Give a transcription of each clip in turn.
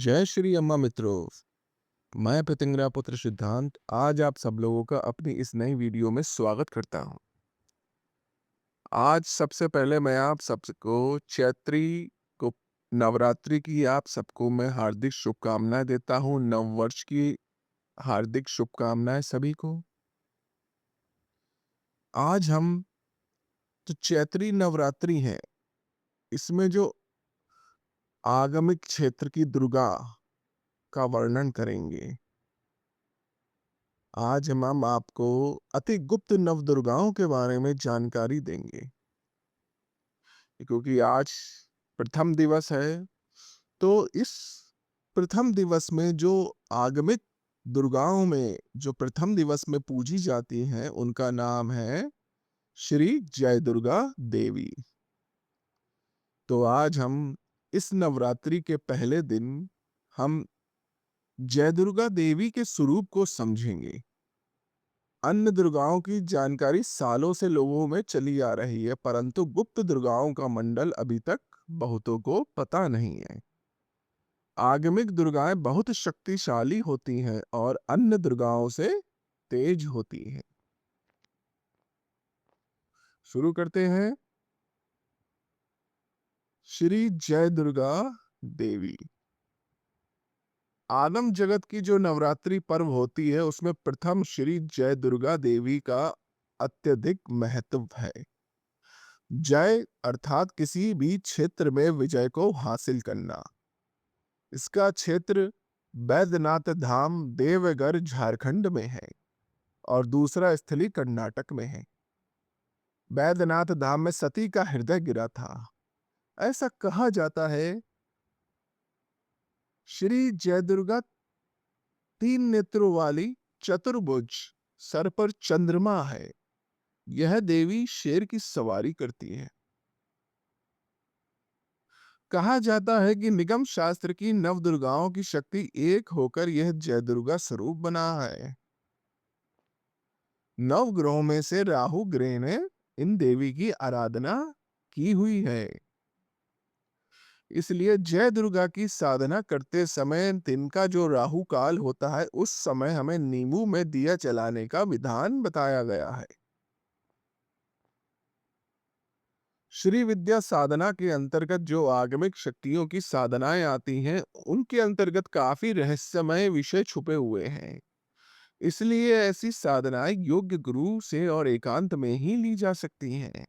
जय श्री अम्मा मित्रों। मैं प्रतिंग्रा पुत्र सिद्धांत आज आप सब लोगों का अपनी इस नई वीडियो में स्वागत करता हूं। आज सबसे पहले मैं आप सबको चैत्री को नवरात्रि की आप सबको मैं हार्दिक शुभकामनाएं देता हूं। नव वर्ष की हार्दिक शुभकामनाएं सभी को। आज हम जो चैत्री नवरात्रि है इसमें जो आगमिक क्षेत्र की दुर्गा का वर्णन करेंगे। आज हम आपको अति गुप्त नवदुर्गाओं के बारे में जानकारी देंगे क्योंकि आज प्रथम दिवस है। तो इस प्रथम दिवस में जो आगमिक दुर्गाओं में जो प्रथम दिवस में पूजी जाती हैं उनका नाम है श्री जय दुर्गा देवी। तो आज हम इस नवरात्रि के पहले दिन हम जय दुर्गा देवी के स्वरूप को समझेंगे। अन्य दुर्गाओं की जानकारी सालों से लोगों में चली आ रही है, परंतु गुप्त दुर्गाओं का मंडल अभी तक बहुतों को पता नहीं है। आगमिक दुर्गाएं बहुत शक्तिशाली होती हैं और अन्य दुर्गाओं से तेज होती हैं। शुरू करते हैं। श्री जय दुर्गा देवी। आदम जगत की जो नवरात्रि पर्व होती है उसमें प्रथम श्री जय दुर्गा देवी का अत्यधिक महत्व है। जय अर्थात किसी भी क्षेत्र में विजय को हासिल करना। इसका क्षेत्र बैद्यनाथ धाम देवघर झारखंड में है और दूसरा स्थली कर्नाटक में है। बैद्यनाथ धाम में सती का हृदय गिरा था। ऐसा कहा जाता है। श्री जय दुर्गा तीन नेत्रों वाली चतुर्भुज, सर पर चंद्रमा है। यह देवी शेर की सवारी करती है। कहा जाता है कि निगम शास्त्र की नव दुर्गाओं की शक्ति एक होकर यह जय दुर्गा स्वरूप बना है। नव ग्रहों में से राहु ग्रह ने इन देवी की आराधना की हुई है। इसलिए जय दुर्गा की साधना करते समय दिन का जो राहु काल होता है उस समय हमें नींबू में दिया जलाने का विधान बताया गया है। श्री विद्या साधना के अंतर्गत जो आगमिक शक्तियों की साधनाएं आती हैं उनके अंतर्गत काफी रहस्यमय विषय छुपे हुए हैं। इसलिए ऐसी साधनाएं योग्य गुरु से और एकांत में ही ली जा सकती हैं।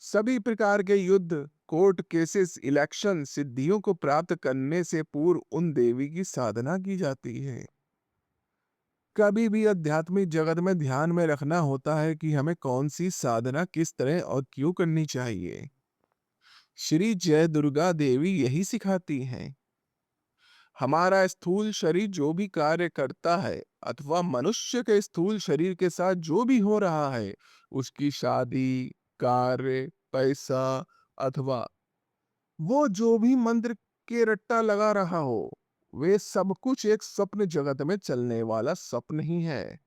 सभी प्रकार के युद्ध, कोर्ट केसेस, इलेक्शन सिद्धियों को प्राप्त करने से पूर्व उन देवी की साधना की जाती है। कभी भी आध्यात्मिक जगत में ध्यान में रखना होता है कि हमें कौन सी साधना किस तरह और क्यों करनी चाहिए। श्री जय दुर्गा देवी यही सिखाती हैं। हमारा स्थूल शरीर जो भी कार्य करता है अथवा मनुष्य के स्थूल शरीर के साथ जो भी हो रहा है, उसकी शादी, कार्य, पैसा अथवा वो जो भी मंत्र के रट्टा लगा रहा हो, वे सब कुछ एक स्वप्न जगत में चलने वाला स्वप्न ही है।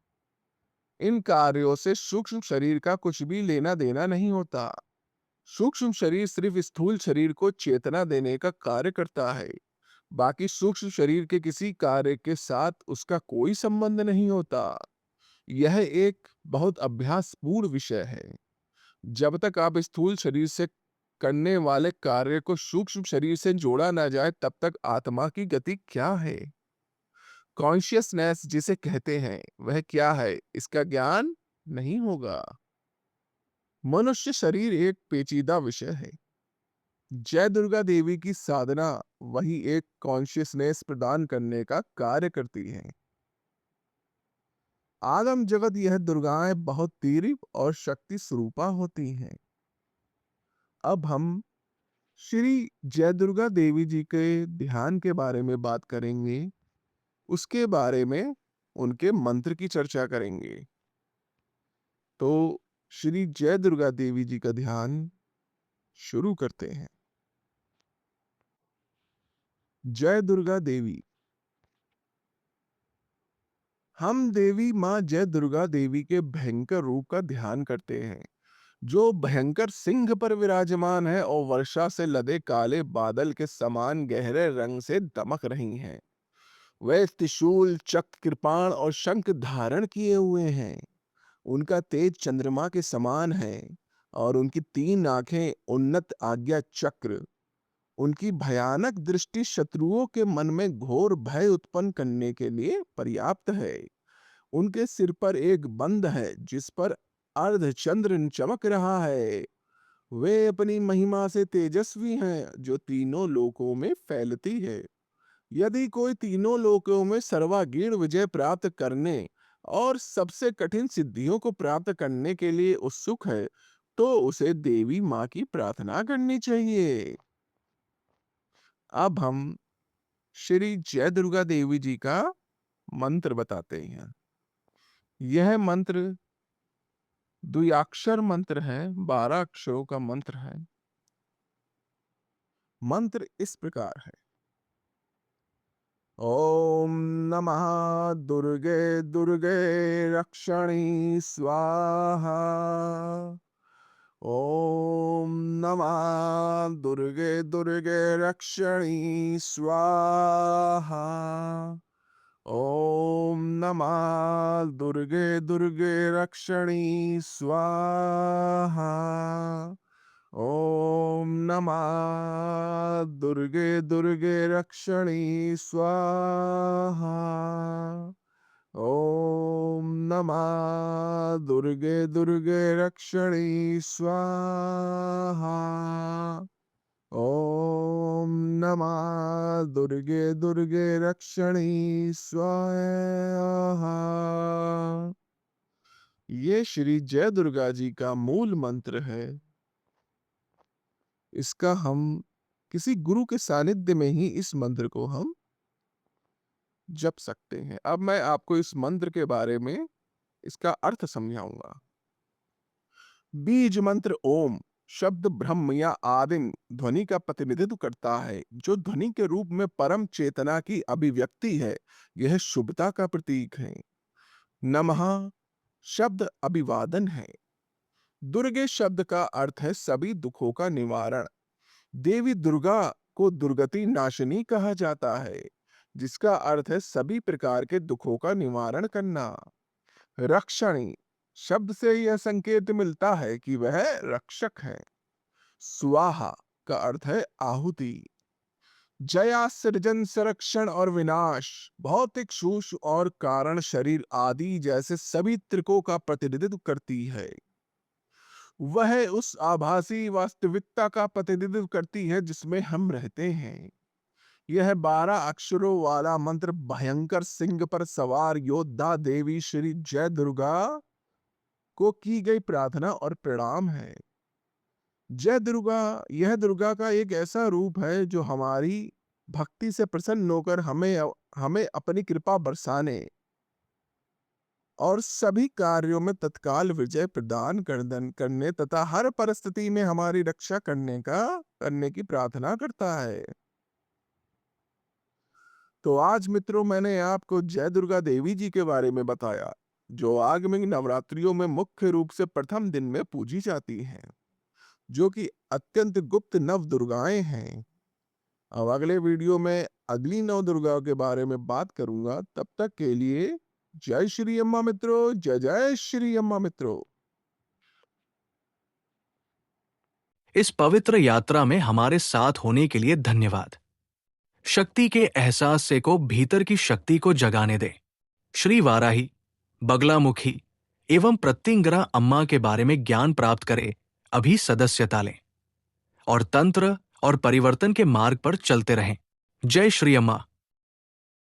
इन कार्यों से सूक्ष्म शरीर का कुछ भी लेना देना नहीं होता। सूक्ष्म शरीर सिर्फ स्थूल शरीर को चेतना देने का कार्य करता है। बाकी सूक्ष्म शरीर के किसी कार्य के साथ उसका कोई संबंध नहीं होता। यह एक बहुत अभ्यासपूर्ण विषय है। जब तक आप स्थूल शरीर से करने वाले कार्य को सूक्ष्म शरीर से जोड़ा ना जाए तब तक आत्मा की गति क्या है, कॉन्शियसनेस जिसे कहते हैं, वह क्या है, इसका ज्ञान नहीं होगा। मनुष्य शरीर एक पेचीदा विषय है। जय दुर्गा देवी की साधना वही एक कॉन्शियसनेस प्रदान करने का कार्य करती है। आगम जगत यह दुर्गाएं बहुत तीव्र और शक्ति स्वरूपा होती हैं। अब हम श्री जय दुर्गा देवी जी के ध्यान के बारे में बात करेंगे। उसके बारे में उनके मंत्र की चर्चा करेंगे। तो श्री जय दुर्गा देवी जी का ध्यान शुरू करते हैं। जय दुर्गा देवी। हम देवी मां जय दुर्गा देवी के भयंकर रूप का ध्यान करते हैं जो भयंकर सिंह पर विराजमान है और वर्षा से लदे काले बादल के समान गहरे रंग से दमक रही हैं। वे त्रिशूल, चक्र, कृपाण और शंख धारण किए हुए हैं। उनका तेज चंद्रमा के समान है और उनकी 3 आंखें उन्नत आज्ञा चक्र। उनकी भयानक दृष्टि शत्रुओं के मन में घोर भय उत्पन्न करने के लिए पर्याप्त है। उनके सिर पर एक बंद है जिस पर अर्धचंद्र चमक रहा है। वे अपनी महिमा से तेजस्वी हैं जो तीनों लोकों में फैलती है। यदि कोई तीनों लोकों में सर्वागीण विजय प्राप्त करने और सबसे कठिन सिद्धियों को प्राप्त करने के लिए उत्सुक है, तो उसे देवी माँ की प्रार्थना करनी चाहिए। अब हम श्री जय दुर्गा देवी जी का मंत्र बताते हैं। यह मंत्र द्व्याक्षर मंत्र है, 12 अक्षरों का मंत्र है। मंत्र इस प्रकार है। ओम नमः दुर्गे दुर्गे रक्षणी स्वाहा। ओम नमः दुर्गे दुर्गे रक्षणी स्वाहा। ओम नमः दुर्गे दुर्गे रक्षणी स्वाहा। ओम नमः दुर्गे दुर्गे रक्षणी स्वाहा। ओम नमः दुर्गे दुर्गे रक्षणी स्वाहा। ओम नमः दुर्गे दुर्गे रक्षणी स्वाहा। ये श्री जय दुर्गा जी का मूल मंत्र है। इसका हम किसी गुरु के सानिध्य में ही इस मंत्र को हम जप सकते हैं। अब मैं आपको इस मंत्र के बारे में इसका अर्थ समझाऊंगा। बीज मंत्र ओम शब्द ब्रह्म या आदिम ध्वनि का प्रतिनिधित्व करता है, जो ध्वनि के रूप में परम चेतना की अभिव्यक्ति है। यह शुभता का प्रतीक है। नमः शब्द अभिवादन है। दुर्गे शब्द का अर्थ है सभी दुखों का निवारण। देवी दुर्गा को दुर्गति नाशिनी कहा जाता है, जिसका अर्थ है सभी प्रकार के दुखों का निवारण करना। रक्षणी शब्द से यह संकेत मिलता है कि वह रक्षक है। स्वाहा का अर्थ है आहुति। जया सृजन, संरक्षण और विनाश, भौतिक सूक्ष्म और कारण शरीर आदि जैसे सभी त्रिकों का प्रतिनिधित्व करती है। वह उस आभासी वास्तविकता का प्रतिनिधित्व करती है जिसमें हम रहते हैं। यह 12 अक्षरों वाला मंत्र भयंकर सिंह पर सवार योद्धा देवी श्री जय दुर्गा को की गई प्रार्थना और प्रणाम है। जय दुर्गा यह दुर्गा का एक ऐसा रूप है जो हमारी भक्ति से प्रसन्न होकर हमें अपनी कृपा बरसाने और सभी कार्यों में तत्काल विजय प्रदान करने तथा हर परिस्थिति में हमारी रक्षा करने की प्रार्थना करता है। तो आज मित्रों मैंने आपको जय दुर्गा देवी जी के बारे में बताया, जो आगामी नवरात्रियों में मुख्य रूप से प्रथम दिन में पूजी जाती हैं, जो कि अत्यंत गुप्त नव दुर्गाएं हैं। अब अगले वीडियो में अगली नव दुर्गा के बारे में बात करूंगा। तब तक के लिए जय श्री अम्मा मित्रों, जय जय श्री अम्मा मित्रों। इस पवित्र यात्रा में हमारे साथ होने के लिए धन्यवाद। शक्ति के एहसास से को भीतर की शक्ति को जगाने दे। श्री वाराही, बगलामुखी एवं प्रत्यंगिरा अम्मा के बारे में ज्ञान प्राप्त करे, अभी सदस्यता लें और तंत्र और परिवर्तन के मार्ग पर चलते रहें। जय श्री अम्मा।